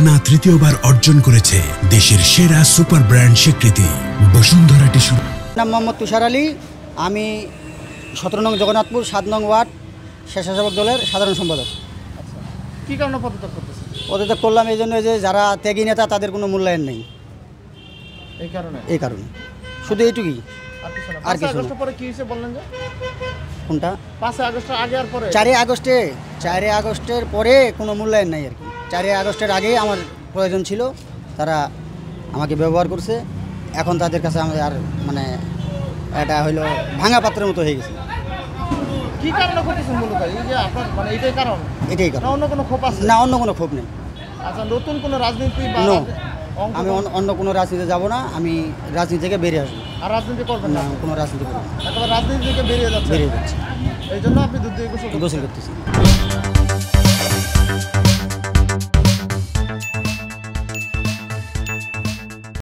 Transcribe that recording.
টানা তৃতীয়বার অর্জন করেছে দেশের সেরা সুপার ব্র্যান্ড স্বীকৃতি বসুন্ধরা টিস্যু। নাম মোহাম্মদ তুষার আলী, আমি 17 নং জগন্নাথপুর 7 নং ওয়ার্ড স্বেচ্ছাসেবক দলের সাধারণ সম্পাদক। কী কারণে পদত্যাগ করতেছেন? পদত্যাগ করলাম এই জন্য যে যারা ত্যাগী নেতা তাদের কোনো মূল্যায়ন নেই, এই কারণে শুধু এইটুকুই। আর কিছু না। পরে কি হয়েছে বললেন যে? কোনটা? 5 আগস্টের আগে আর পরে? 4 আগস্টের পরে কোনো মূল্যায়ন নাই আর কি। 4 আগস্টের আগে আমার প্রয়োজন ছিল, তারা আমাকে ব্যবহার করছে। এখন তাদের কাছে আমি আর মানে এটা হইলো ভাঙা পাত্রের মতো হয়ে গেছে। কি কারণে করতেছেন মূলত? এই যে আপনার মানে এটাই কারণ? এটাই কারণ। না অন্য কোনো ক্ষোভ আছে? না, অন্য কোনো ক্ষোভ নেই। আচ্ছা, নতুন কোনো রাজনীতি বা আমি অন্য কোনো রাজনীতিতে যাব না, আমি রাজনীতি থেকে বেরিয়ে আসবো। আর রাজনীতি করবেন না, না? কোনো রাজনীতি করবো না, একেবারে রাজনীতি থেকে বেরিয়ে বেরিয়ে যাচ্ছে। এই জন্য আপনি দুধ দিয়ে গোসল করতেছি।